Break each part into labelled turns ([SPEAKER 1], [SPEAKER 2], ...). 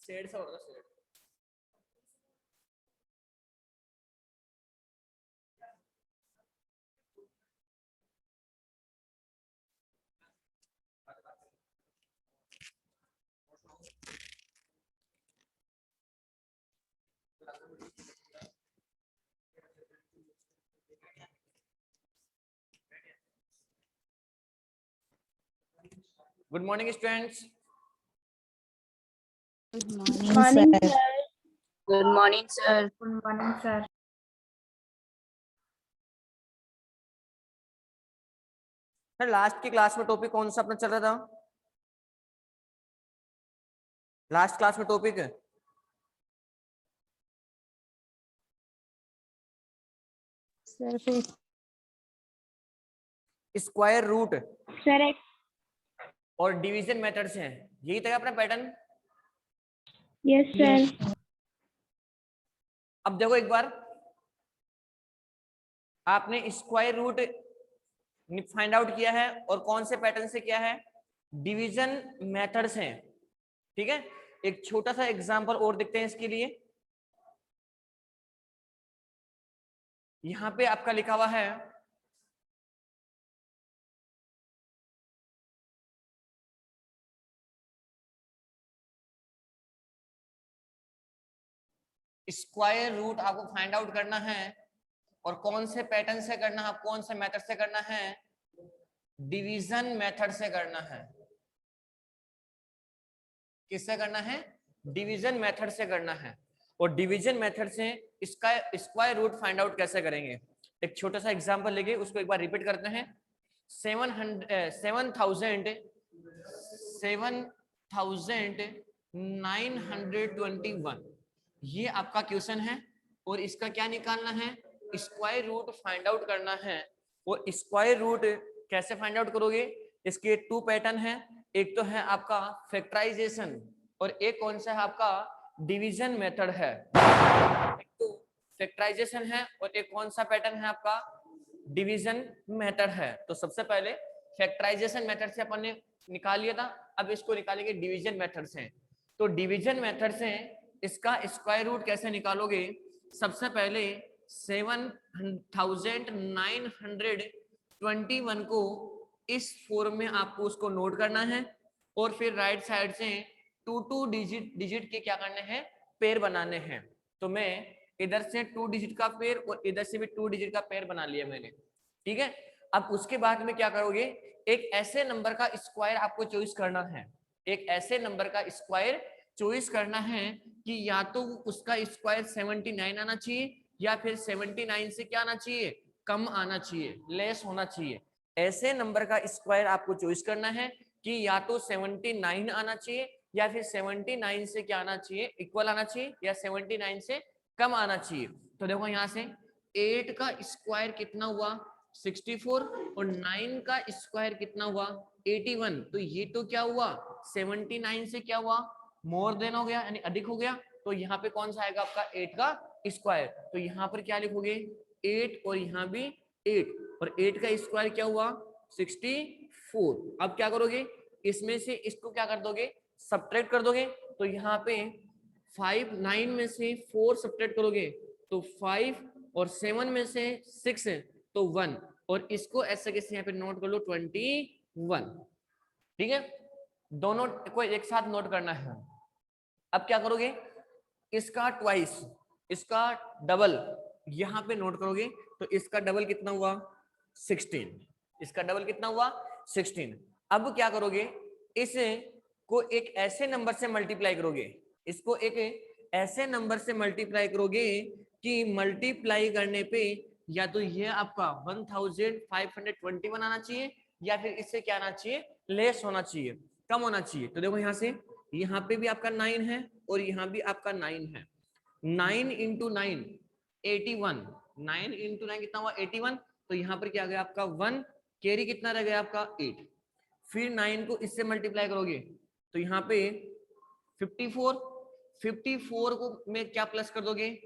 [SPEAKER 1] Shade सा होगा shade. Good morning students.
[SPEAKER 2] Good morning, sir.
[SPEAKER 3] Good morning, sir.
[SPEAKER 2] Good morning, sir.
[SPEAKER 1] Sir last की class में topic कौन सा अपना चल रहा था? लास्ट क्लास में topic
[SPEAKER 2] Sir,
[SPEAKER 1] square root
[SPEAKER 2] sir,
[SPEAKER 1] और डिवीजन मेथड्स हैं, यही था अपना पैटर्न।
[SPEAKER 2] yes, sir.
[SPEAKER 1] अब देखो एक बार, आपने स्क्वायर रूट फाइंड आउट किया है और कौन से पैटर्न से किया है? डिवीजन मेथड्स हैं। ठीक है, एक छोटा सा एग्जांपल और देखते हैं इसके लिए। यहां पे आपका लिखा हुआ है स्क्वायर रूट आपको फाइंड आउट करना है और कौन से पैटर्न से करना है, कौन से मेथड से करना है? डिवीजन मेथड से करना है। किससे करना है? डिवीजन मेथड से करना है। और डिवीजन मेथड से इसका स्क्वायर रूट फाइंड आउट कैसे करेंगे? एक छोटा सा एग्जांपल लेके उसको एक बार रिपीट करते हैं। 7,921 ये आपका क्वेश्चन है और इसका क्या निकालना है? स्क्वायर रूट फाइंड आउट करना है। और स्क्वायर रूट कैसे फाइंड आउट करोगे? इसके टू पैटर्न है, एक तो है आपका फैक्टराइजेशन और एक कौन सा है आपका डिवीजन मेथड है। एक तो फैक्टराइजेशन है और एक कौन सा पैटर्न है आपका डिवीजन मेथड है। तो सबसे पहले फैक्टराइजेशन मेथड से अपन ने निकाल लिया था, अब इसको निकालेंगे डिवीजन मेथड से। तो डिवीजन मेथड से इसका स्क्वायर रूट कैसे निकालोगे? सबसे पहले 7,921 को इस फॉर्म में आपको उसको नोट करना है और फिर राइट साइड से टू डिजिट के क्या करने हैं? पेयर बनाने हैं। तो मैं इधर से 2 डिजिट का पेयर और इधर से भी 2 डिजिट का पेयर बना लिया मैंने। ठीक है, अब उसके बाद में क्या करोगे? एक ऐसे नंबर का स्क्वायर आपको चॉइस करना है। एक ऐसे नंबर का स्क्वायर चॉइस करना है कि या तो उसका स्क्वायर 79 आना चाहिए या फिर 79 से क्या आना चाहिए? कम आना चाहिए, लेस होना चाहिए। ऐसे नंबर का स्क्वायर आपको चॉइस करना है कि या तो 79 आना चाहिए या फिर 79 से क्या आना चाहिए, इक्वल आना चाहिए, या 79 से कम आना चाहिए। तो देखो यहाँ से 8 का स्क्वायर कितना हुआ 64 और 9 का स्क्वायर कितना हुआ 81। तो ये तो क्या हुआ 79 से क्या हुआ मोर देन हो गया, यानी अधिक हो गया। तो यहाँ पे कौन सा आएगा आपका 8 का स्क्वायर। तो यहाँ पर क्या लिखोगे 8 और यहाँ भी 8 और 8 का स्क्वायर क्या हुआ 64। अब क्या करोगे इसमें से इसको क्या कर दोगे सब्ट्रैक्ट कर दोगे। तो यहाँ पे 5 9 में से 4 सब्ट्रैक्ट करोगे तो 5 और 7 में से 6 तो 1 और इसको ऐसे कैसे यहाँ पे नोट कर लो 21। ठीक है, दोनों को एक साथ नोट करना है। अब क्या करोगे इसका ट्वाइस इसका डबल यहाँ पे नोट करोगे तो इसका डबल कितना हुआ 16। इसका डबल कितना हुआ 16। अब क्या करोगे इसे को एक ऐसे नंबर से मल्टीप्लाई करोगे, इसको एक ऐसे नंबर से मल्टीप्लाई करोगे कि मल्टीप्लाई करने पे या तो ये आपका 1521 आना चाहिए या फिर इससे क्या आना चाहिए लेस होना चाहिए, कम होना चाहिए। तो देखो यहाँ से यहाँ पे भी आपका 9 है और यहाँ भी आपका 9 है। 9 इंटू 9 81, 9 इंटू 9 कितना हुआ 81। तो यहाँ पर क्या आ गया आपका 1 कैरी कितना रह गया आपका 8। फिर 9 को इससे मल्टीप्लाई करोगे तो यहाँ पे 54 को में क्या प्लस कर दोगे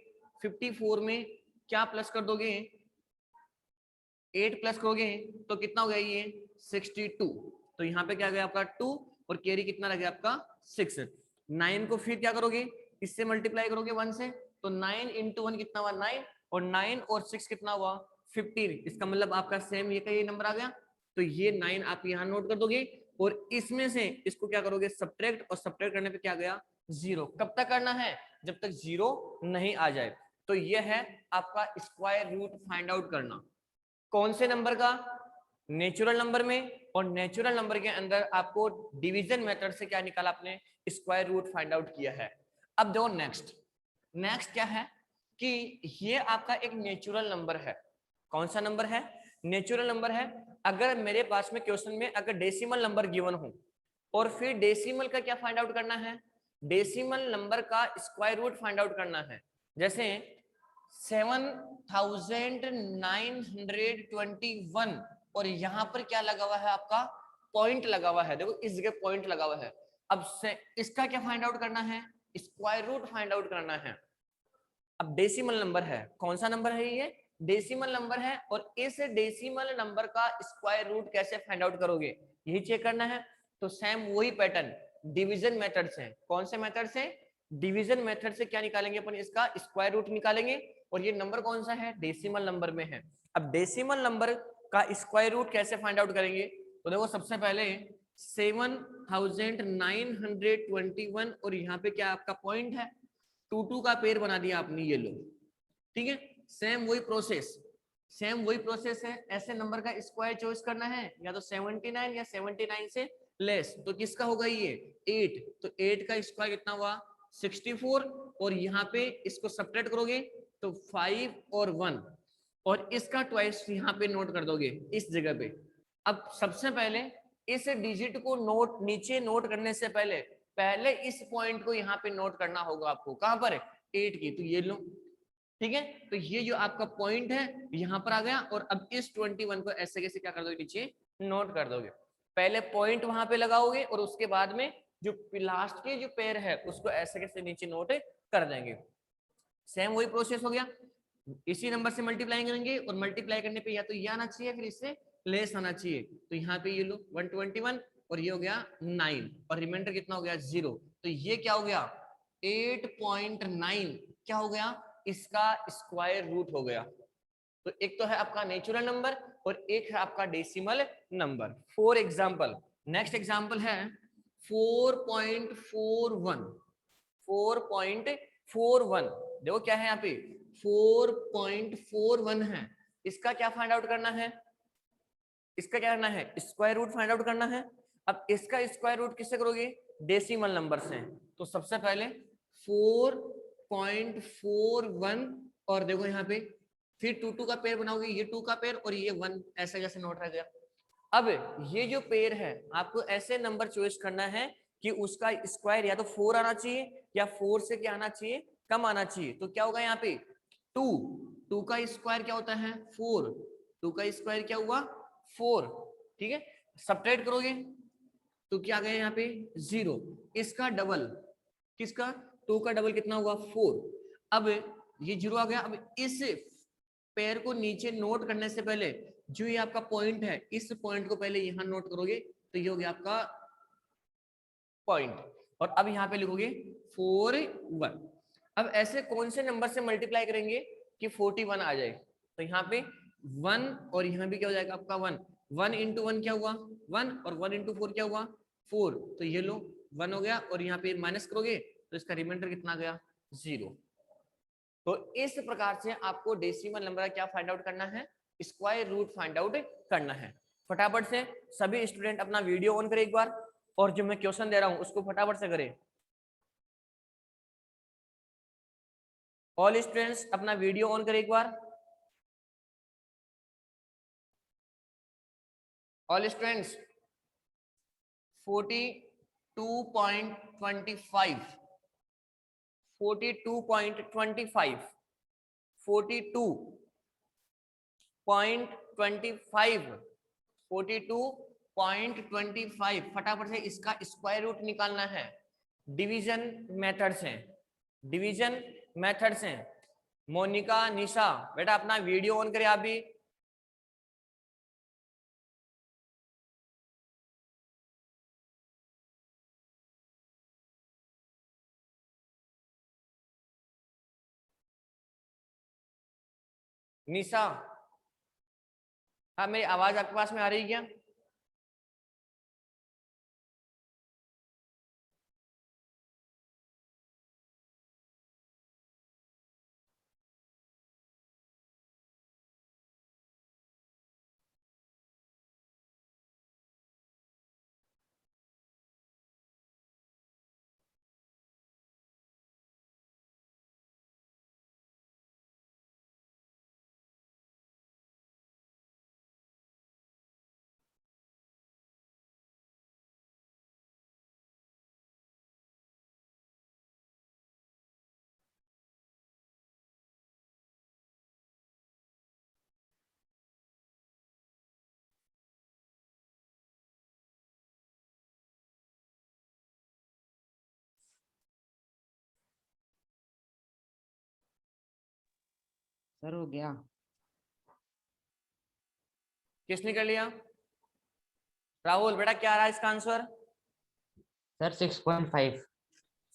[SPEAKER 1] 54 में क्या प्लस कर दोगे 8 प्लस करोगे तो कितना हो गया ये 62। तो यहाँ पे क्या गया आपका 2 और कैरी कितना रह गया आपका 6। 9 को फिर क्या करोगे इससे मल्टीप्लाई करोगे 1 से तो 9 इंटू 1 कितना हुआ 9 और 9 और 6 कितना हुआ 15। इसका मतलब आपका सेम ये का ये नंबर आ गया। तो ये 9 आप यहाँ नोट कर दोगे और इसमें से इसको क्या करोगे सब्ट्रैक्ट और सब्ट्रैक्ट करने पे क्या गया 0। कब तक करना है जब तक 0 नहीं आ जाए। तो ये है आपका स्क्वायर रूट फाइंड आउट करना कौन से नंबर का नेचुरल नंबर में, और नेचुरल नंबर के अंदर आपको डिवीजन मेथड से क्या निकाला आपने स्क्वायर रूट फाइंड आउट किया है। अब देखो नेक्स्ट क्या है कि ये आपका एक नेचुरल नंबर है। कौन सा नंबर है नेचुरल नंबर है। अगर मेरे पास में क्वेश्चन में अगर डेसिमल नंबर गिवन हो और फिर डेसिमल का क्या फाइंड आउट करना है डेसिमल नंबर का स्क्वायर रूट फाइंड आउट करना है। जैसे 7921 और यहाँ पर क्या लगा हुआ है आपका पॉइंट लगा हुआ है। देखो इस जगह पॉइंट लगा हुआ है। अब से इसका क्या फाइंड आउट करना है स्क्वायर रूट फाइंड आउट करना है। अब डेसिमल नंबर है कौन सा नंबर है ये डेसिमल नंबर है और इस डेसिमल नंबर का स्क्वायर रूट कैसे फाइंड आउट करोगे यही चेक करना है। तो सेम वही पैटर्न डिवीजन मेथड से कौन से मेथड से डिवीजन मेथड से क्या निकालेंगे अपन इसका स्क्वायर रूट निकालेंगे और ये नंबर कौन सा है डेसिमल नंबर में है। अब डेसिमल नंबर का स्क्वायर रूट कैसे फाइंड आउट करेंगे तो देखो सबसे पहले 7921 और यहाँ पे क्या आपका पॉइंट है 2 का पेयर बना दिया आपने ये लो। ठीक है सेम वही प्रोसेस है। ऐसे नंबर का स्क्वायर चॉइस करना है या तो 79 या 79 से लेस। तो किसका होगा ये 8। तो 8 का स्क्वायर कितना हुआ 64 और यहाँ पे इसको सब्ट्रैक्ट करोगे तो 5 और 1 और इसका ट्वाइस यहाँ पे नोट कर दोगे इस जगह पे। अब सबसे पहले इस डिजिट को नोट नीचे नोट करने से पहले इस पॉइंट को यहाँ पे नोट करना होगा आपको कहां पर 8 की। तो ये लो ठीक है। तो ये जो आपका पॉइंट है यहाँ पर आ गया और अब इस 21 को ऐसे कैसे क्या कर दोगे नीचे नोट कर दोगे। पहले पॉइंट वहां पे लगाओगे और उसके बाद में जो लास्ट के जो पेयर है उसको ऐसे कैसे नीचे नोट कर देंगे। सेम वही प्रोसेस हो गया। इसी नंबर से मल्टीप्लाई करेंगे और मल्टीप्लाई करने पे या तो ये आना चाहिए फिर इससे लेस आना चाहिए। तो यहाँ पे ये लो 121 और ये हो गया 9 और रिमाइंडर कितना हो गया 0। तो ये क्या हो गया 8.9 क्या हो गया इसका स्क्वायर रूट हो गया। तो एक तो है आपका नेचुरल नंबर और एक है आपका decimal number. For example next example है 4.41 देखो क्या है यहाँ पे 4.41 है। इसका क्या फाइंड आउट करना है इसका क्या करना है स्क्वायर रूट फाइंड आउट करना है। अब इसका स्क्वायर रूट किससे करोगे डेसिमल नंबर से। तो सबसे पहले 4.41 और देखो यहाँ पे फिर 2 का पेयर बनाओगे ये 2 का पेयर और ये 1 ऐसा जैसे नोट रह गया। अब ये जो पेयर है आपको ऐसे नंबर चॉइस करना है कि उसका स्क्वायर या तो 4 आना चाहिए या 4 से क्या आना चाहिए, कम आना चाहिए। तो क्या होगा यहाँ पे 2 का स्क्वायर क्या होता है 4, 2 का स्क्वायर क्या हुआ 4, ठीक है। सब्ट्रैक्ट करोगे तो क्या गया यहाँ पे 0, इसका डबल, किसका 2 का डबल कितना हुआ 4। अब ये 0 आ गया। अब इस पेयर को नीचे नोट करने से पहले जो ये आपका पॉइंट है, इस पॉइंट को पहले यहां नोट करोगे तो ये हो गया आपका पॉइंट, और अब यहाँ पे लिखोगे 4 1। अब ऐसे कौन से नंबर से मल्टीप्लाई करेंगे कि 41 आ जाए, तो यहाँ पे 1 और यहाँ भी क्या हो जाएगा आपका 1, 1 इंटू 1 क्या हुआ 1, और 1 इंटू 4 क्या हुआ 4, तो ये लो 1 हो गया, और यहाँ पे माइनस करोगे तो इसका रिमाइंडर कितना गया 0। तो इस प्रकार से आपको डेसिमल नंबर क्या फाइंड आउट करना है, स्क्वायर रूट फाइंड आउट करना है। फटाफट से सभी स्टूडेंट अपना वीडियो ऑन करें एक बार, और जो मैं क्वेश्चन दे रहा हूं उसको फटाफट से करें। ऑल स्टूडेंट्स अपना वीडियो ऑन करें एक बार। ऑल स्टूडेंट्स 42.25 42.25 42.25 फटाफट से इसका स्क्वायर रूट निकालना है। डिवीजन मेथड्स हैं, डिवीजन मेथड्स हैं। मोनिका, निशा बेटा अपना वीडियो ऑन करें आप भी। निशा, हाँ मेरी आवाज आपके पास में आ रही है क्या?
[SPEAKER 4] सर हो गया।
[SPEAKER 1] किसने कर लिया? राहुल बेटा क्या आ रहा है इसका आंसर?
[SPEAKER 4] सर 6.5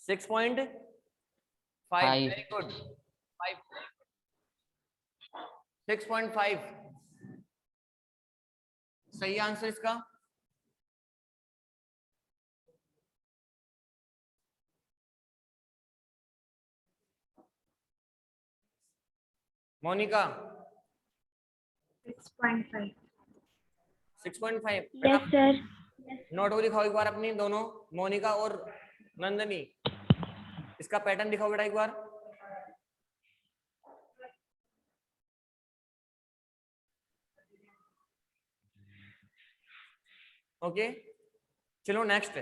[SPEAKER 1] 6.5 वेरी गुड 6.5 सही आंसर इसका। Monika
[SPEAKER 2] 6.5
[SPEAKER 1] 6.5
[SPEAKER 2] yes sir.
[SPEAKER 1] Notebook दिखाओ एक बार अपनी दोनों, मोनिका और नंदनी, इसका पैटर्न दिखाओ बेटा एक बार। ओके चलो नेक्स्ट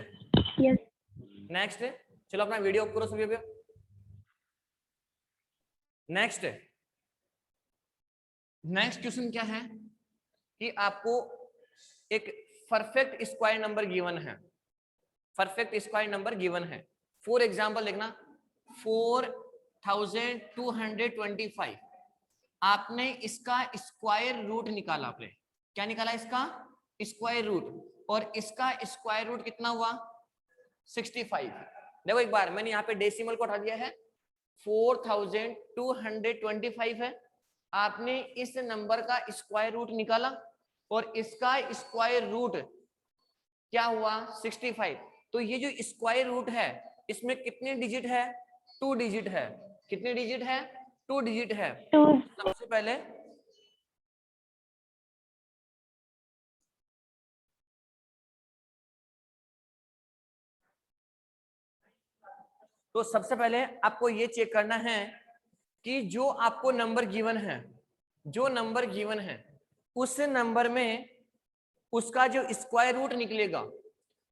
[SPEAKER 2] यस
[SPEAKER 1] नेक्स्ट चलो अपना वीडियो ऑफ करो सभी अभी। नेक्स्ट क्वेश्चन क्या है कि आपको एक परफेक्ट स्क्वायर नंबर गिवन है, परफेक्ट स्क्वायर नंबर गिवन है। फॉर एग्जांपल देखना 4225 आपने इसका स्क्वायर रूट निकाला, आपने क्या निकाला इसका स्क्वायर रूट, और इसका स्क्वायर रूट कितना हुआ 65। देखो एक बार मैंने यहाँ पे डेसिमल को हटा दिया है, 4225 है, आपने इस नंबर का स्क्वायर रूट निकाला और इसका स्क्वायर रूट क्या हुआ 65। तो ये जो स्क्वायर रूट है इसमें कितने डिजिट है 2 डिजिट है। कितने डिजिट है 2 डिजिट है।
[SPEAKER 2] 2
[SPEAKER 1] सबसे पहले आपको ये चेक करना है कि जो आपको नंबर गिवन है, जो नंबर गिवन है उस नंबर में उसका जो स्क्वायर रूट निकलेगा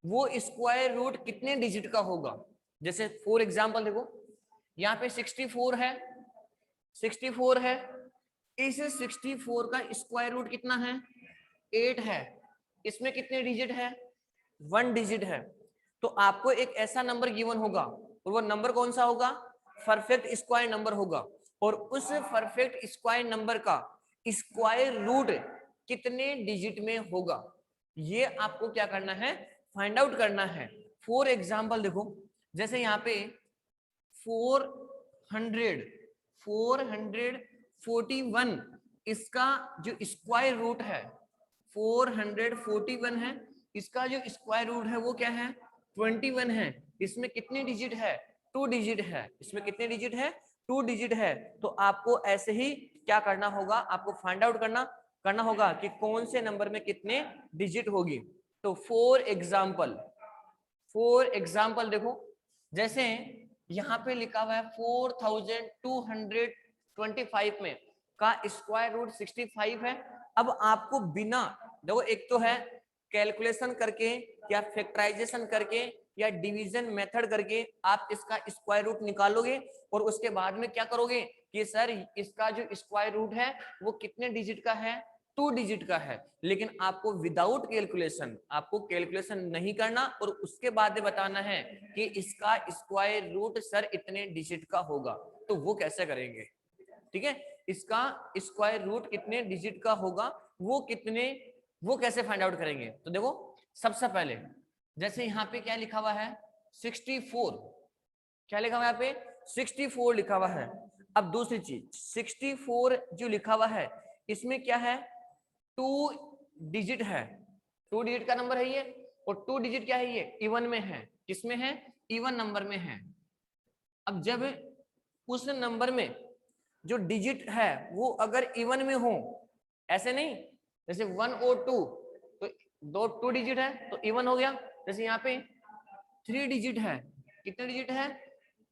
[SPEAKER 1] वो स्क्वायर रूट कितने डिजिट का होगा। जैसे फॉर एग्जांपल देखो यहाँ पे 64 है, 64 है, इस 64 का स्क्वायर रूट कितना है 8 है, इसमें कितने डिजिट है 1 डिजिट है। तो आपको एक ऐसा नंबर गिवन होगा और वो नंबर कौन सा होगा, परफेक्ट स्क्वायर नंबर होगा, और उस परफेक्ट स्क्वायर नंबर का स्क्वायर रूट कितने डिजिट में होगा, ये आपको क्या करना है फाइंड आउट करना है। फॉर एग्जांपल देखो जैसे यहाँ पे 441 इसका जो स्क्वायर रूट है 441 है, इसका जो स्क्वायर रूट है वो क्या है 21 है, इसमें कितने डिजिट है 2 डिजिट है, इसमें कितने डिजिट है 2 डिजिट है। तो आपको ऐसे ही क्या करना होगा, आपको फाइंड आउट करना होगा कि कौन से नंबर में कितने डिजिट होगी। तो फॉर एग्जाम्पल देखो जैसे यहाँ पे लिखा हुआ है 4225 में का स्क्वायर रूट 65 है। अब आपको बिना देखो एक तो है कैलकुलेशन करके या फैक्टराइजेशन करके या डिवीजन मेथड करके आप इसका स्क्वायर रूट निकालोगे और उसके बाद में क्या करोगे कि सर इसका जो स्क्वायर रूट है वो कितने डिजिट का है 2 डिजिट का है। लेकिन आपको विदाउट कैलकुलेशन, आपको कैलकुलेशन नहीं करना और उसके बाद बताना है कि इसका स्क्वायर रूट सर इतने डिजिट का होगा। तो वो कैसे करेंगे, ठीक है, इसका स्क्वायर रूट कितने डिजिट का होगा वो कैसे फाइंड आउट करेंगे। तो देखो सबसे पहले जैसे यहाँ पे क्या लिखा हुआ है 64, क्या लिखा हुआ है यहाँ पे 64 लिखा हुआ है। अब दूसरी चीज 64 जो लिखा हुआ है इसमें क्या है 2 डिजिट है, 2 डिजिट का नंबर है ये, और 2 डिजिट क्या है ये इवन में है, किसमें है इवन नंबर में है। अब जब उस नंबर में जो डिजिट है वो अगर इवन में हो, ऐसे नहीं जैसे 1 और 2 तो 2 डिजिट है तो इवन हो गया। जैसे यहाँ पे 3 डिजिट है, कितने डिजिट है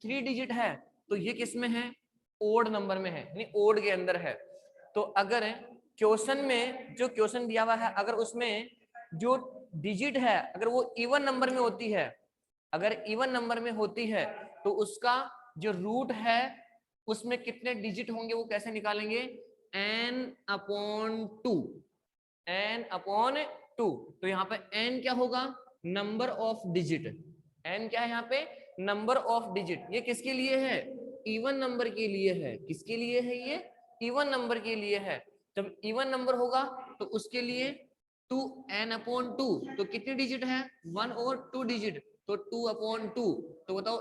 [SPEAKER 1] 3 डिजिट है, तो ये किस में है ओड नंबर में है, यानी ओड के अंदर है। तो अगर क्वेश्चन में जो क्वेश्चन दिया हुआ है अगर उसमें जो डिजिट है अगर वो इवन नंबर में होती है, अगर इवन नंबर में होती है तो उसका जो रूट है उसमें कितने डिजिट होंगे वो कैसे निकालेंगे n/2, n/2। तो यहाँ पे n क्या होगा नंबर ऑफ डिजिट, n क्या है यहाँ पे नंबर ऑफ डिजिट। ये किसके लिए है इवन नंबर के लिए है, किसके लिए है ये इवन नंबर के लिए है। जब इवन नंबर होगा तो उसके लिए 2n/2 तो कितने डिजिट है 1 और 2 डिजिट, तो 2/2 तो बताओ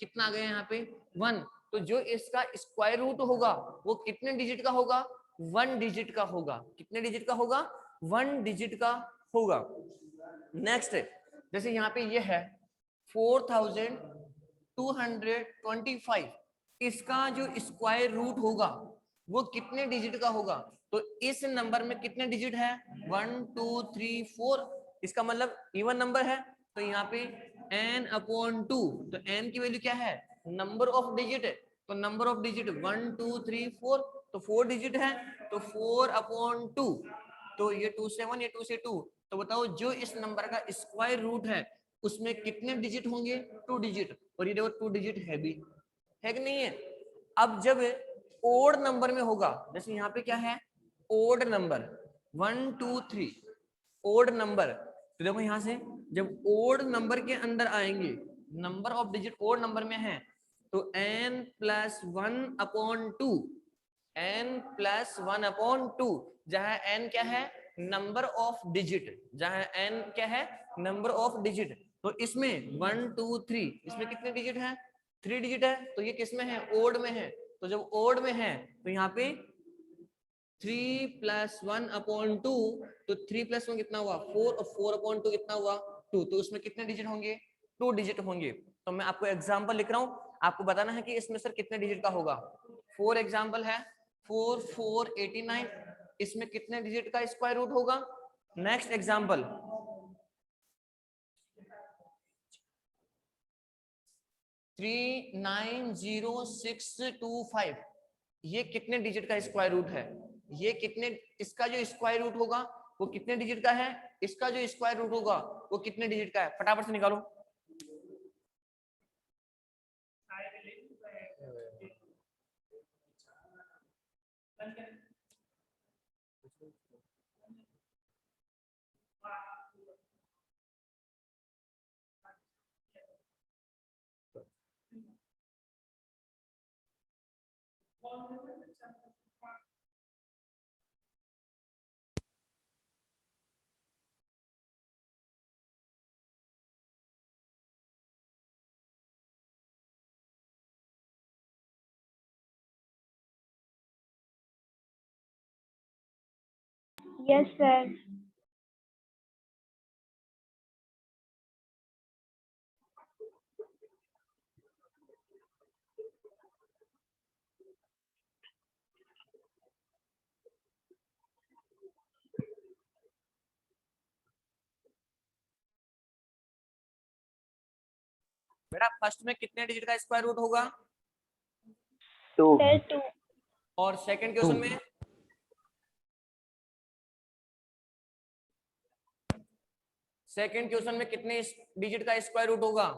[SPEAKER 1] कितना आ गया यहाँ पे 1। तो जो इसका स्क्वायर रूट होगा वो कितने डिजिट का होगा 1 डिजिट का होगा, कितने डिजिट का होगा 1 डिजिट का होगा। नेक्स्ट जैसे यहाँ पे ये है 4225, इसका जो स्क्वायर रूट होगा वो कितने डिजिट का होगा। तो इस नंबर में कितने डिजिट है 1 2 3 4, इसका मतलब इवन नंबर है। तो यहाँ पे n/2 तो n की वैल्यू क्या है नंबर ऑफ डिजिट, तो नंबर ऑफ डिजिट 1 2 3 4 तो 4 डिजिट है, तो 4/2 तो ये 2 से 1 ये 2 से 2। तो बताओ जो इस नंबर का स्क्वायर रूट है उसमें कितने डिजिट होंगे 2 डिजिट, और ये देखो 2 डिजिट है भी है कि नहीं है। अब जब ओड नंबर में होगा जैसे यहाँ पे क्या है ओड नंबर 1 2 3 ओड नंबर, तो देखो यहाँ से जब ओड नंबर के अंदर आएंगे number of digit odd number में है तो n+1/2, n+1/2 जहां n क्या है नंबर ऑफ डिजिट, जहां n क्या है नंबर ऑफ डिजिट। तो इसमें 1 2 3 इसमें कितने डिजिट है 3 डिजिट है, तो ये किस में है ओड में है। तो जब ओड में है तो यहाँ पे 3+1/2 तो 3+1 कितना हुआ 4 और 4/2 कितना हुआ 2, तो उसमें कितने डिजिट होंगे 2 डिजिट होंगे। तो मैं आपको एग्जांपल लिख रहा हूँ, आपको बताना है कि इसमें सर कितने डिजिट का होगा। 4 एग्जांपल है 4489, इसमें कितने डिजिट का स्क्वायर रूट होगा। नेक्स्ट एग्जांपल 390625, ये कितने डिजिट का स्क्वायर रूट है, ये कितने इसका जो स्क्वायर रूट होगा वो कितने डिजिट का है इसका जो स्क्वायर रूट होगा वो कितने डिजिट का है, फटाफट से निकालो।
[SPEAKER 2] Yes, sir.
[SPEAKER 1] बेटा फर्स्ट में कितने डिजिट का स्क्वायर रूट होगा,
[SPEAKER 3] 2.
[SPEAKER 2] Sir, 2.
[SPEAKER 1] और सेकंड क्वेश्चन में कितने डिजिट का स्क्वायर रूट होगा,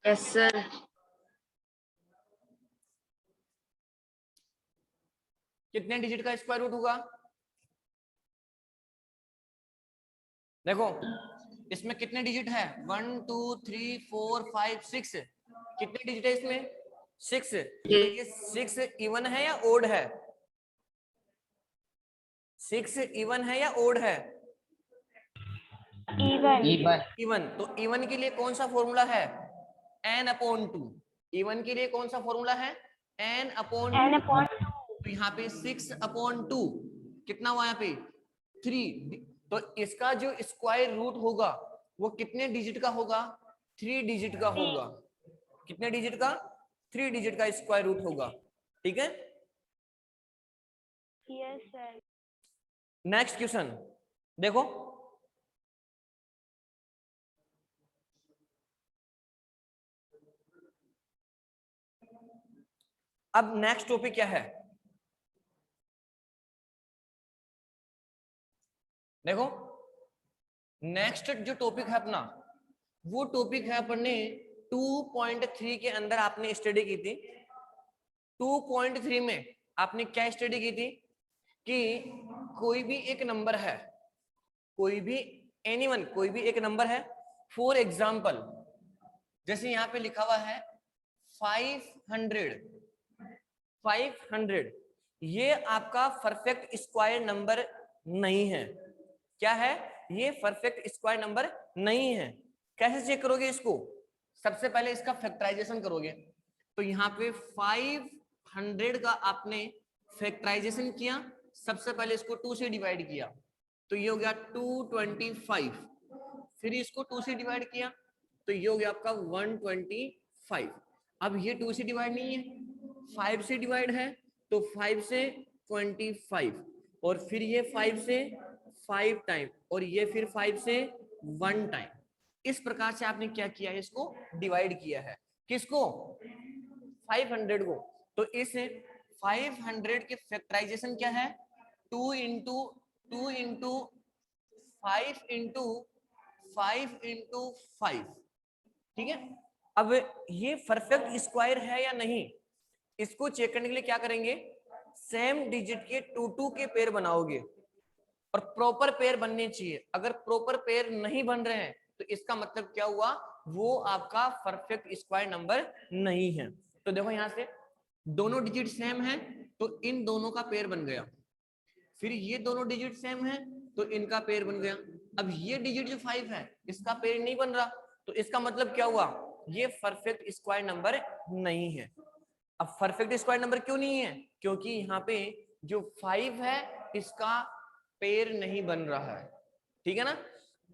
[SPEAKER 3] Yes, sir.
[SPEAKER 1] कितने डिजिट का स्क्वायर रूट होगा। देखो इसमें कितने डिजिट है, 1 2 3 4 5 6, कितने डिजिट है इसमें, 6। तो ये 6 इवन है या ओड है, 6 इवन है या ओड है,
[SPEAKER 2] Even.
[SPEAKER 1] इवन। तो इवन के लिए कौन सा फॉर्मूला है, n/2। इवन के लिए कौन सा फॉर्मूला है, n/2।
[SPEAKER 2] N/2.
[SPEAKER 1] तो यहाँ पे 6/2 कितना हुआ, यहाँ पे 3। तो इसका जो स्क्वायर रूट होगा वो कितने डिजिट का होगा, 3 डिजिट का होगा। कितने डिजिट का, 3 डिजिट का स्क्वायर रूट होगा। ठीक है,
[SPEAKER 2] Yes, sir.
[SPEAKER 1] नेक्स्ट क्वेश्चन देखो, अब नेक्स्ट टॉपिक क्या है, देखो नेक्स्ट जो टॉपिक है अपना, वो टॉपिक है अपन ने 2.3 के अंदर आपने स्टडी की थी। 2.3 में आपने क्या स्टडी की थी कि कोई भी एक नंबर है, कोई भी एनीवन, कोई भी एक नंबर है। फॉर एग्जांपल जैसे यहाँ पे लिखा हुआ है 500, ये आपका परफेक्ट स्क्वायर नंबर नहीं है। क्या है, ये परफेक्ट स्क्वायर नंबर नहीं है। कैसे चेक करोगे इसको, सबसे पहले इसका फैक्टराइजेशन करोगे। तो यहाँ पे 500 का आपने फैक्टराइजेशन किया, सबसे पहले इसको 2 से डिवाइड किया, तो ये हो गया 225। फिर इसको 2 से डिवाइड किया तो ये हो गया आपका 125। अब ये 2 से डिवाइड नहीं है, 5 से डिवाइड है, तो 5 से 25, और फिर ये 5 से 5 टाइम, और ये फिर 5 से 1 टाइम। इस प्रकार से आपने क्या किया है, इसको डिवाइड किया है। किसको, 500 को। तो इस 500 के फैक्टराइजेशन क्या है, 2 इंटू 2 इंटू 5 इंटू 5 इंटू 5। ठीक है, अब ये परफेक्ट स्क्वायर है या नहीं, इसको चेक करने के लिए क्या करेंगे, सेम डिजिट के 2 के पेयर बनाओगे, और प्रॉपर पेयर बनने चाहिए। अगर प्रॉपर पेयर नहीं बन रहे हैं तो इसका मतलब क्या हुआ, वो आपका परफेक्ट स्क्वायर नंबर नहीं है। तो देखो यहाँ से दोनों डिजिट सेम है तो इन दोनों का पेयर बन गया, फिर ये दोनों डिजिट सेम है तो इनका पेयर बन गया। अब ये डिजिट जो 5 है इसका पेयर नहीं बन रहा, तो इसका मतलब क्या हुआ, ये परफेक्ट स्क्वायर नंबर नहीं है। अब परफेक्ट स्क्वायर नंबर क्यों नहीं है, क्योंकि यहाँ पे जो 5 है इसका पेयर नहीं बन रहा है। ठीक है ना,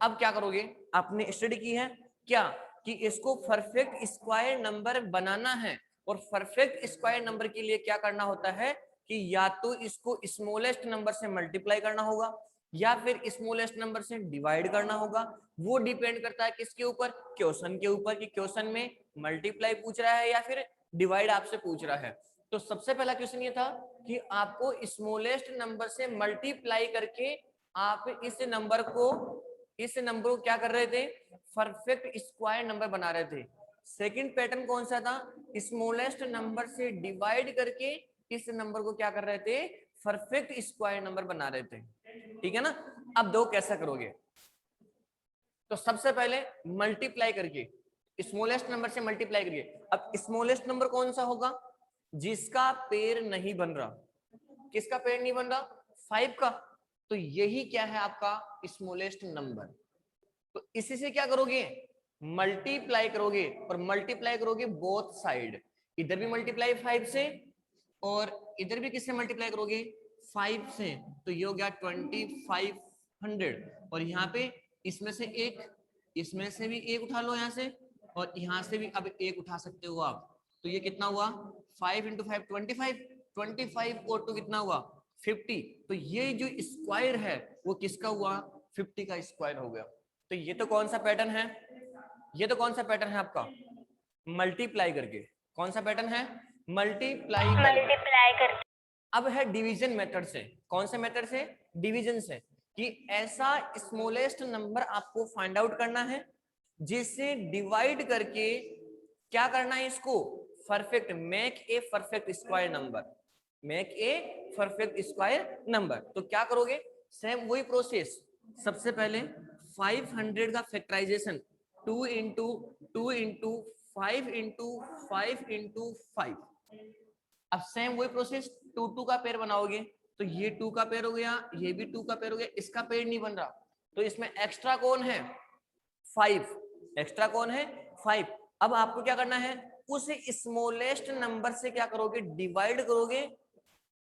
[SPEAKER 1] अब क्या करोगे, आपने स्टडी की है क्या, कि इसको परफेक्ट स्क्वायर नंबर बनाना है, और परफेक्ट स्क्वायर नंबर के लिए क्या करना होता है कि या तो इसको स्मॉलेस्ट नंबर से मल्टीप्लाई करना होगा या फिर स्मॉलेस्ट नंबर से डिवाइड करना होगा। वो डिपेंड करता है किसके ऊपर, क्वेश्चन के ऊपर, कि क्वेश्चन में मल्टीप्लाई पूछ रहा है या फिर डिवाइड आपसे पूछ रहा है। तो सबसे पहला क्वेश्चन ये था कि आपको स्मॉलेस्ट नंबर से मल्टीप्लाई करके आप इस नंबर को क्या कर रहे थे, परफेक्ट स्क्वायर नंबर बना रहे थे। सेकंड पैटर्न कौन सा था, स्मॉलेस्ट नंबर से डिवाइड करके इस नंबर को क्या कर रहे थे, परफेक्ट स्क्वायर नंबर बना रहे थे। ठीक है ना। अब दो कैसा करोगे, तो सबसे पहले मल्टीप्लाई करके, स्मॉलेस्ट नंबर से मल्टीप्लाई करिए। अब स्मॉलेस्ट नंबर कौन सा होगा, जिसका पेड़ नहीं बन रहा। किसका पेड़ नहीं बन रहा, 5 का। तो यही क्या है आपका स्मॉलेस्ट नंबर। तो इसी से क्या करोगे, मल्टीप्लाई करोगे, और मल्टीप्लाई करोगे बोथ साइड। इधर भी मल्टीप्लाई 5 से और इधर भी किससे मल्टीप्लाई करोगे, 5 से। तो ये हो गया 2500। और यहाँ पे इसमें से एक, इसमें से भी एक उठा लो यहाँ से, और यहाँ से भी अब एक उठा सकते हो आप। तो ये कितना हुआ, 5 × 5 25, 25 और 2 कितना हुआ 50। तो ये जो स्क्वायर है वो किसका हुआ, 50 का स्क्वायर हो गया। तो ये तो कौन सा पैटर्न है, ये तो कौन सा पैटर्न है आपका, मल्टीप्लाई करके। कौन सा पैटर्न है, मल्टीप्लाई करके। अब है डिवीजन मेथड से। कौन से मेथड से, डिवीजन से, कि ऐसा स्मॉलेस्ट नंबर आपको फाइंड आउट करना है जिससे डिवाइड करके क्या करना है, इसको perfect, make a perfect square number, make a perfect square number. तो क्या करोगे, सेम वही प्रोसेस। सबसे पहले 500 का फैक्टराइजेशन 2 × 2 × 5 × 5 × 5। अब सेम वही प्रोसेस 2 2 का पेयर बनाओगे। तो ये 2 का पेयर हो गया, ये भी 2 का पेयर हो गया, इसका पेयर नहीं बन रहा। तो इसमें एक्स्ट्रा कौन है, 5। एक्स्ट्रा कौन है, 5। अब आपको क्या करना है, उस स्मॉलेस्ट नंबर से क्या करोगे, डिवाइड करोगे,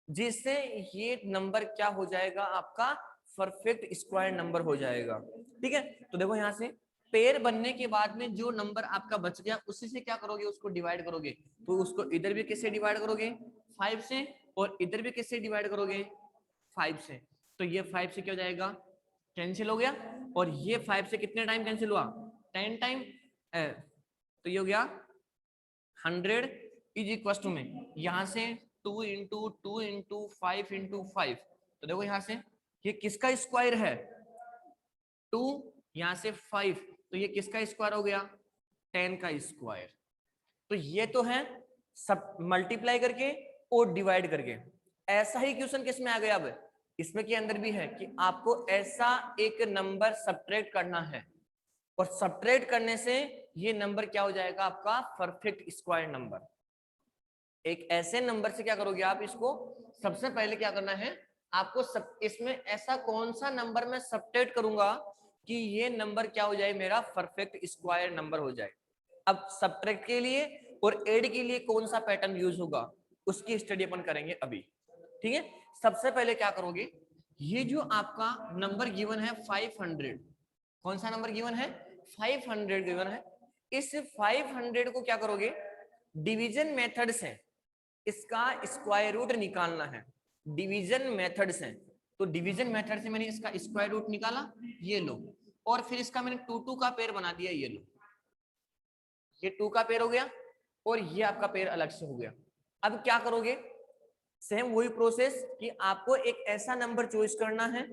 [SPEAKER 1] जिससे ये नंबर क्या हो जाएगा, आपका परफेक्ट स्क्वायर नंबर हो जाएगा। ठीक है। तो देखो यहाँ से पेयर बनने के बाद में जो नंबर आपका बच गया उसी से क्या करोगे, उसको डिवाइड करोगे। तो उसको इधर भी किससे डिवाइड करोगे, 5 से, और इधर भी किससे डिवाइड करोगे, 5 से। तो ये 5 से क्या हो जाएगा, कैंसिल हो गया। और ये 5 से कितने टाइम कैंसिल हुआ, 10 टाइम। तो ये हो गया 100 इज इक्वल टू में यहाँ से 2 × 2 × 5 × 5। तो देखो यहाँ से ये किसका स्क्वायर है, 2, यहाँ से 5, तो ये किसका स्क्वायर हो गया, 10 का स्क्वायर। तो ये तो है सब मल्टीप्लाई करके और डिवाइड करके। ऐसा ही क्वेश्चन किसमें आ गया, अब इसमें के अंदर भी है कि आपको ऐसा एक नंबर सब्ट्रैक्ट करना है, और सब्ट्रैक्ट करने से ये नंबर क्या हो जाएगा, आपका परफेक्ट स्क्वायर नंबर। एक ऐसे नंबर से क्या करोगे आप, इसको सबसे पहले क्या करना है आपको, इसमें ऐसा कौन सा नंबर मैं सब्ट्रैक्ट करूंगा कि ये नंबर क्या हो जाए, मेरा परफेक्ट स्क्वायर नंबर हो जाए। अब सब्ट्रैक्ट के लिए और ऐड के लिए कौन सा पैटर्न यूज होगा, उसकी स्टडी अपन करेंगे अभी। ठीक है। सबसे पहले क्या करोगे, ये जो आपका नंबर गिवन है 500, कौन सा नंबर गिवन है, 500 गिवन है। इस 500 को क्या करोगे, डिवीजन मेथड से इसका स्क्वायर रूट निकालना है, डिवीजन मेथड से। तो डिवीजन मेथड से मैंने इसका स्क्वायर रूट निकाला, ये लो, और फिर इसका मैंने 2 2 का पेयर बना दिया, ये लो, ये 2 का पेयर हो गया, और ये आपका पेयर अलग से हो गया। अब क्या करोगे, सेम वही प्रोसेस कि आपको एक ऐसा नंबर चॉइस करना है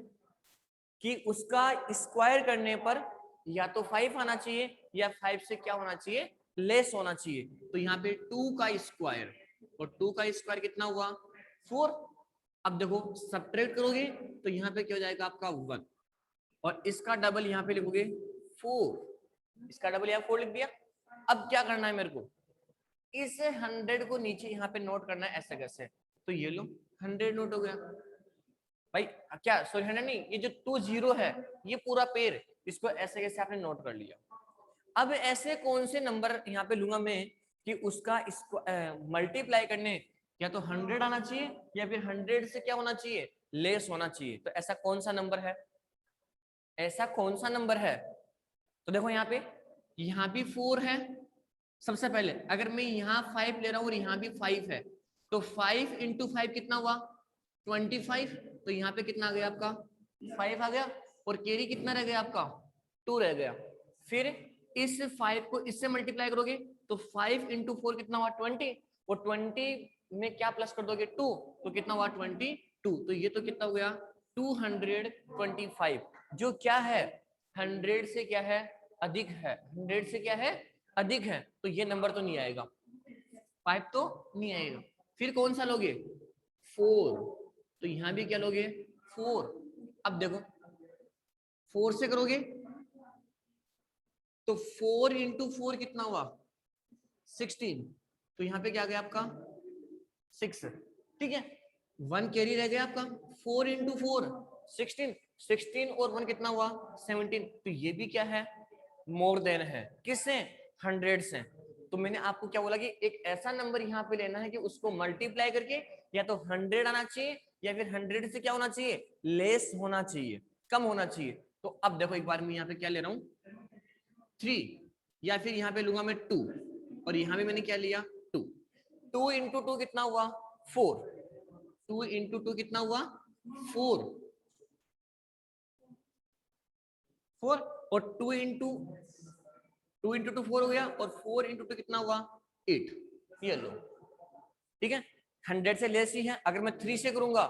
[SPEAKER 1] कि उसका स्क्वायर करने पर या तो 5 आना चाहिए या 5 से क्या होना चाहिए, लेस होना चाहिए। तो यहाँ पे 2 का स्क्वायर, और 2 का स्क्वायर कितना हुआ, 4। अब देखो सब्ट्रैक्ट करोगे तो यहाँ पे क्या हो जाएगा, आपका 1, और इसका डबल यहाँ पे लिखोगे 4, इसका डबल यहाँ 4 लिख दिया। अब क्या करना है मेरे को, इस 100 को नीचे यहाँ पे नोट करना है ऐसे कैसे। तो ये लो 100 नोट हो गया भाई, क्या सॉरी 100 नहीं, ये जो 2 0 है ये पूरा पेयर, इसको ऐसे कैसे आपने नोट कर लिया। अब ऐसे कौन से नंबर यहाँ पे लूंगा मैं कि उसका इसको मल्टीप्लाई करने या तो 100 आना चाहिए या फिर 100 से क्या होना चाहिए, लेस होना चाहिए। तो ऐसा कौन सा नंबर है, ऐसा कौन सा नंबर है। तो देखो यहाँ पे यहाँ भी 4 है। सबसे पहले अगर मैं यहाँ 5 ले रहा हूँ और यहाँ भी 5 है, तो 5 इंटू 5 कितना हुआ 25। तो यहाँ पे कितना आ गया आपका 5 आ गया, और कैरी कितना रह गया आपका 2 रह गया। फिर इस 5 को इससे मल्टीप्लाई करोगे तो 5 इंटू 4 कितना हुआ 20, और 20 में क्या प्लस कर दोगे 2, तो कितना हुआ 22। तो ये तो कितना हो गया 225, जो क्या है 100 से क्या है अधिक है, 100 से क्या है अधिक है, तो ये नंबर तो नहीं आएगा, 5 तो नहीं आएगा। फिर कौन सा लोगे 4, तो यहां भी क्या लोगे 4। अब देखो 4 से करोगे तो 4 इंटू 4 कितना हुआ 16, तो यहाँ पे क्या गया आपका 6, ठीक है। 1 कैरी रह गया आपका, 4 इंटू 4 16, 16 और 1 कितना हुआ 17, तो ये भी क्या है मोर देन है, किससे 100 से। तो मैंने आपको क्या बोला कि एक ऐसा नंबर यहाँ पे लेना है कि उसको मल्टीप्लाई करके या तो 100 आना चाहिए या फिर 100 से क्या होना चाहिए लेस होना चाहिए, कम होना चाहिए। तो अब देखो एक बार मैं यहाँ पे क्या ले रहा हूँ 3, या फिर यहाँ पे लूंगा मैं 2, और यहाँ पे मैंने क्या लिया 2। 2 इंटू 2 कितना हुआ 4, 2 इंटू 2 कितना हुआ 4, और 2 इंटू 2 4 हो गया, और 4 इंटू 2 कितना हुआ 8, ये लो, ठीक है। 100 से लेस ही है। अगर मैं 3 से करूंगा,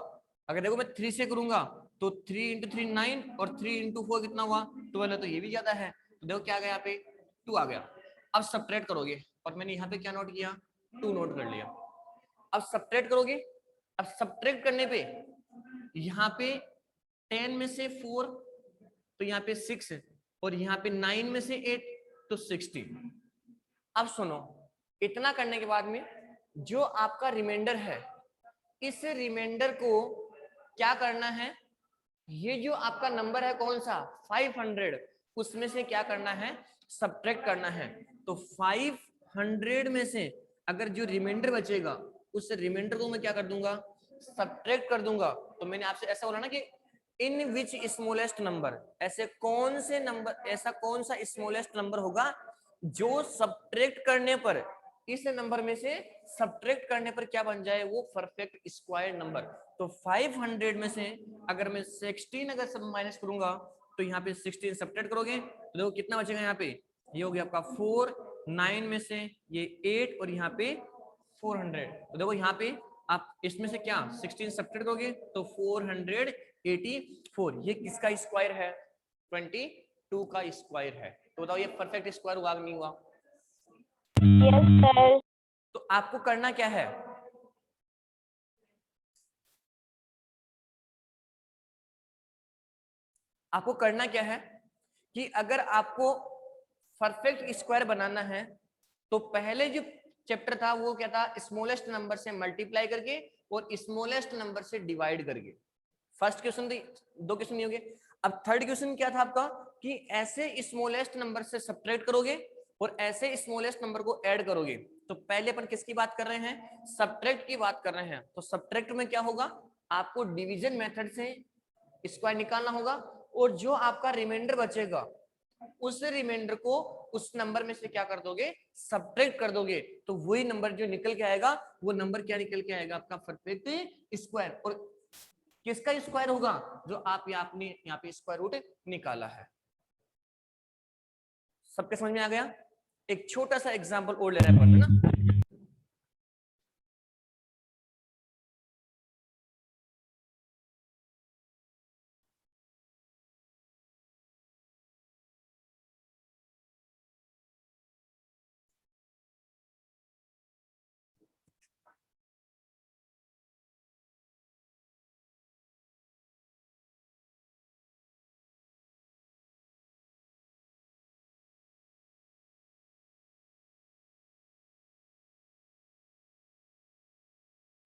[SPEAKER 1] अगर देखो मैं 3 से करूंगा तो 3 इंटू 3 9, और 3 इंटू 4 कितना हुआ 12, तो ये भी ज्यादा है। तो देखो क्या आ गया यहाँ पे 2 आ गया। अब सब्ट्रैक्ट करोगे, और मैंने यहाँ पे क्या नोट किया 2 नोट कर लिया। अब सब्ट्रैक्ट करोगे, अब सब्ट्रैक्ट करने पे यहाँ पे 10 में से 4 तो यहाँ पे 6, और यहाँ पे 9 में से 8 तो 60। अब सुनो, इतना करने के बाद में जो आपका रिमाइंडर है, इस रिमाइंडर को क्या करना है, ये जो आपका नंबर है कौन सा 500, उसमें से क्या करना है सब्ट्रैक्ट करना है। तो 500 में से अगर जो रिमाइंडर बचेगा उस रिमाइंडर को मैं क्या कर दूंगा सब्ट्रैक्ट कर दूंगा। तो मैंने आपसे ऐसा बोला ना कि इन विच स्मॉलेस्ट नंबर, ऐसे कौन से नंबर, ऐसा कौन सा स्मॉलेस्ट नंबर होगा जो सब्ट्रैक्ट करने पर, इस नंबर में से सब्ट्रैक्ट करने पर क्या बन जाए वो परफेक्ट स्क्वायर नंबर। तो 500 में से अगर मैं 16 अगर सब माइनस करूंगा तो यहाँ पे 16 सब्ट्रैक्ट करोगे तो देखो कितना बचेगा यहाँ पे, ये हो गया आपका 4, 9 में से ये 8 और यहाँ पे 400। तो देखो यहाँ पे आप इसमें से क्या 16 सब्ट्रैक्ट करोगे तो 484, ये किसका स्क्वायर है 22 का स्क्वायर है। तो बताओ ये परफेक्ट स्क्वायर हुआ नहीं हुआ।
[SPEAKER 2] Yes sir.
[SPEAKER 1] तो आपको करना क्या है, आपको करना क्या है कि अगर आपको परफेक्ट स्क्वायर बनाना है तो पहले जो चैप्टर था वो क्या था स्मॉलेस्ट नंबर से मल्टीप्लाई करके और स्मॉलेस्ट नंबर से डिवाइड करके। फर्स्ट क्वेश्चन थी, 2 क्वेश्चन नहीं हो गए। अब थर्ड क्वेश्चन क्या था आपका कि ऐसे स्मॉलेस्ट नंबर से सब्ट्रैक्ट करोगे और ऐसे स्मॉलेस्ट नंबर को ऐड करोगे। तो पहले अपन किसकी बात कर रहे हैं सब्ट्रैक्ट की बात कर रहे हैं। तो सब्ट्रैक्ट में क्या होगा आपको डिवीजन मेथड से स्क्वायर निकालना होगा और जो आपका रिमाइंडर बचेगा उस रिमाइंडर को उस नंबर में से क्या कर दोगे सब्ट्रैक्ट कर दोगे। तो वही नंबर जो निकल के आएगा वो नंबर क्या निकल के आएगा आपका परफेक्ट स्क्वायर। और किसका स्क्वायर होगा जो आप आपने यहाँ पे स्क्वायर रूट निकाला है। सबके समझ में आ गया। एक छोटा सा एग्जांपल और ले रहे हैं ना।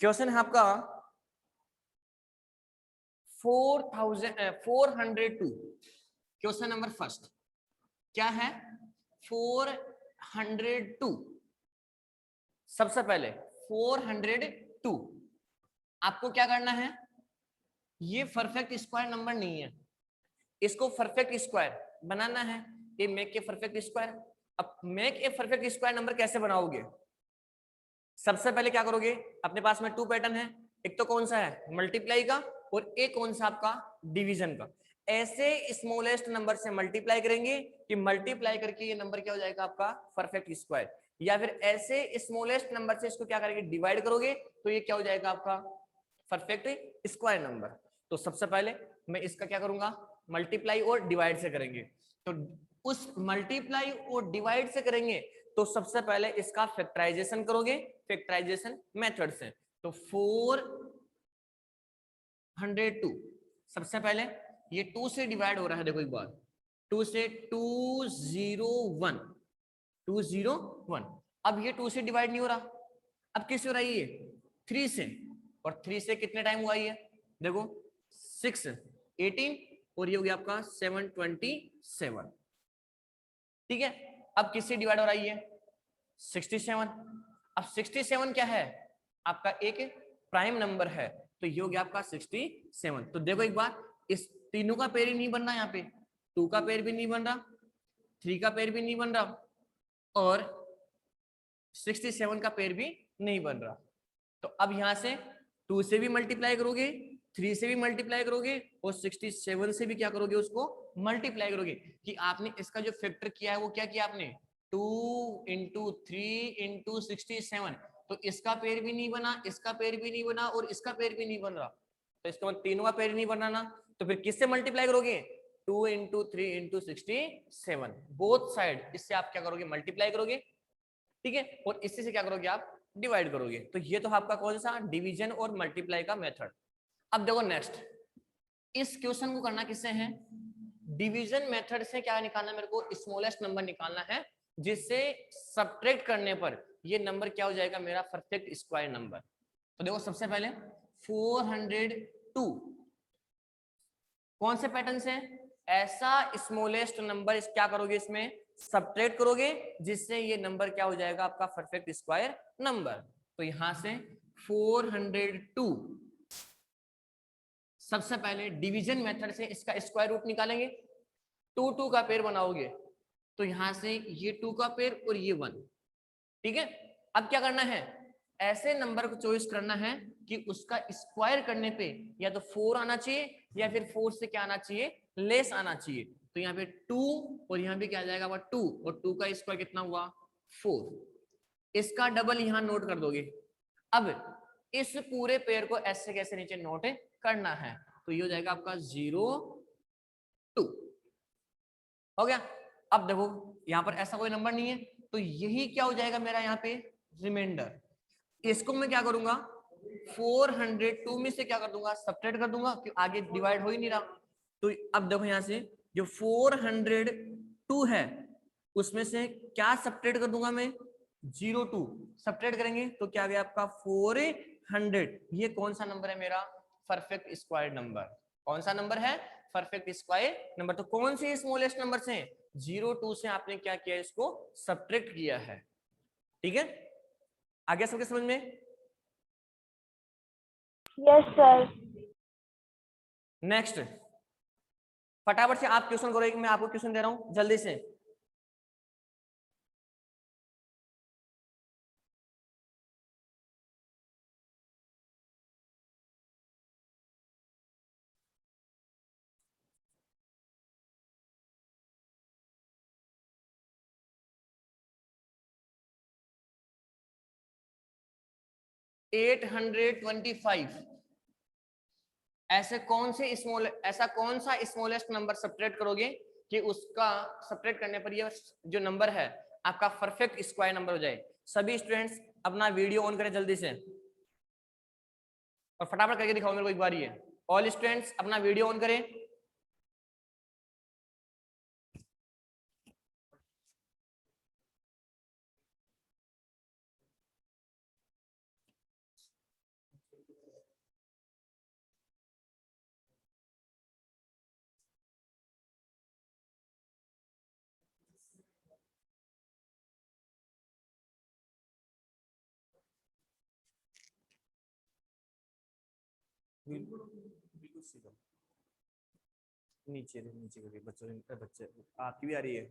[SPEAKER 1] क्वेश्चन है आपका 402। क्वेश्चन नंबर फर्स्ट क्या है 402। सबसे पहले 402 आपको क्या करना है, ये परफेक्ट स्क्वायर नंबर नहीं है, इसको परफेक्ट स्क्वायर बनाना है। ये मेक के परफेक्ट स्क्वायर। अब make a perfect square number कैसे बनाओगे? सबसे पहले क्या करोगे, अपने पास में 2 पैटर्न है, एक तो कौन सा है मल्टीप्लाई का, और एक कौन सा आपका डिवीजन का। ऐसे स्मॉलेस्ट नंबर से मल्टीप्लाई करेंगे कि मल्टीप्लाई करके ये नंबर क्या हो जाएगा आपका परफेक्ट स्क्वायर, या फिर ऐसे स्मॉलेस्ट नंबर से इसको क्या करेंगे डिवाइड करोगे तो ये क्या हो जाएगा आपका परफेक्ट स्क्वायर नंबर। तो सबसे पहले मैं इसका क्या करूंगा, मल्टीप्लाई और डिवाइड से करेंगे। तो उस मल्टीप्लाई और डिवाइड से करेंगे तो सबसे पहले इसका फैक्टराइजेशन करोगे, फैक्टराइजेशन मेथड से। तो 402 सबसे पहले ये 2 से डिवाइड हो रहा है, देखो एक बार 2 से 201 201। अब ये 2 से डिवाइड नहीं हो रहा, अब किससे हो रहा है ये 3 से, और 3 से कितने टाइम हुआ ये देखो 6 18 और ये हो गया आपका 727। ठीक है, अब किससे डिवाइड हो रहा है ये 67। अब 67 क्या है आपका एक प्राइम नंबर है, तो ये हो गया आपका 67। तो देखो एक बार इस तीनों का पेयर ही नहीं बन रहा, यहाँ पे 2 का पेयर भी नहीं बन रहा, 3 का पेयर भी नहीं बन रहा, और 67 का पेयर भी नहीं बन रहा। तो अब यहां से 2 से भी मल्टीप्लाई करोगे, 3 से भी मल्टीप्लाई करोगे, और 67 से भी क्या करोगे उसको मल्टीप्लाई करोगे, कि आपने इसका जो फैक्टर किया है वो क्या किया आपने 2 इंटू 3 इंटू 67। तो इसका पेयर भी नहीं बना, इसका पेयर भी नहीं बना, और इसका पेयर भी नहीं बन रहा, तो इसका मतलब तीनों का पेयर नहीं बना ना, तो फिर किससे मल्टीप्लाई करोगे 2 इंटू 3 इंटू 67, बोथ साइड इससे आप क्या करोगे मल्टीप्लाई करोगे। ठीक है, और इसी से क्या करोगे आप डिवाइड करोगे। तो ये तो आपका कौन सा डिवीजन और मल्टीप्लाई का मेथड। अब देखो नेक्स्ट, इस क्वेश्चन को करना किससे है, डिवीजन मेथड से क्या निकालना, मेरे को स्मॉलेस्ट नंबर निकालना है, जिससे सब्ट्रैक्ट करने पर ये नंबर क्या हो जाएगा मेरा परफेक्ट स्क्वायर नंबर। तो देखो सबसे पहले 402 कौन से पैटर्न से, ऐसा स्मॉलेस्ट नंबर क्या करोगे इसमें सब्ट्रैक्ट करोगे, जिससे ये नंबर क्या हो जाएगा आपका परफेक्ट स्क्वायर नंबर। तो यहां से 402 सबसे पहले डिवीजन मेथड से इसका स्क्वायर रूट निकालेंगे, 2 का पेयर बनाओगे, तो यहां से ये 2 का पेयर और ये 1। ठीक है, अब क्या करना है, ऐसे नंबर को चॉइस करना है कि उसका स्क्वायर करने पे या तो 4 आना चाहिए या फिर 4 से क्या आना चाहिए लेस आना चाहिए। तो यहाँ पे 2 और यहाँ पे क्या आ जाएगा 2, और 2 का स्क्वायर कितना हुआ 4, इसका डबल यहाँ नोट कर दोगे। अब इस पूरे पेयर को ऐसे कैसे नीचे नोट करना है, तो ये हो जाएगा आपका 0 2 हो गया। अब देखो यहाँ पर ऐसा कोई नंबर नहीं है, तो यही क्या हो जाएगा मेरा यहाँ पे रिमाइंडर। इसको मैं क्या करूंगा 402 में से क्या कर दूंगा सब्ट्रैक्ट कर दूंगा, कि आगे डिवाइड हो ही नहीं रहा। तो अब देखो यहाँ से जो 402 है उसमें से क्या सब्ट्रैक्ट कर दूंगा मैं 02 सब्ट्रैक्ट करेंगे तो क्या आ गया आपका 400। ये कौन सा नंबर है मेरा परफेक्ट स्क्वायर नंबर, कौन सा नंबर है परफेक्ट स्क्वायर नंबर। तो कौन से स्मॉलेस्ट नंबर से 02 से आपने क्या किया इसको सब्ट्रैक्ट किया है। ठीक है, आगे सबके समझ में।
[SPEAKER 2] Yes sir.
[SPEAKER 1] नेक्स्ट फटाफट से आप क्वेश्चन करो, मैं आपको क्वेश्चन दे रहा हूं जल्दी से। एट 825 ऐसा कौन सा स्मॉलेस्ट नंबर सब्ट्रैक्ट करोगे कि उसका सब्ट्रैक्ट करने पर ये जो नंबर है आपका परफेक्ट स्क्वायर नंबर हो जाए। सभी स्टूडेंट्स अपना वीडियो ऑन करें जल्दी से और फटाफट करके दिखाओ मेरे को एक बार ये। ऑल स्टूडेंट्स अपना वीडियो ऑन करें। बिल्कुल सीधा नीचे नीचे करके बच्चे आपकी भी आ रही है।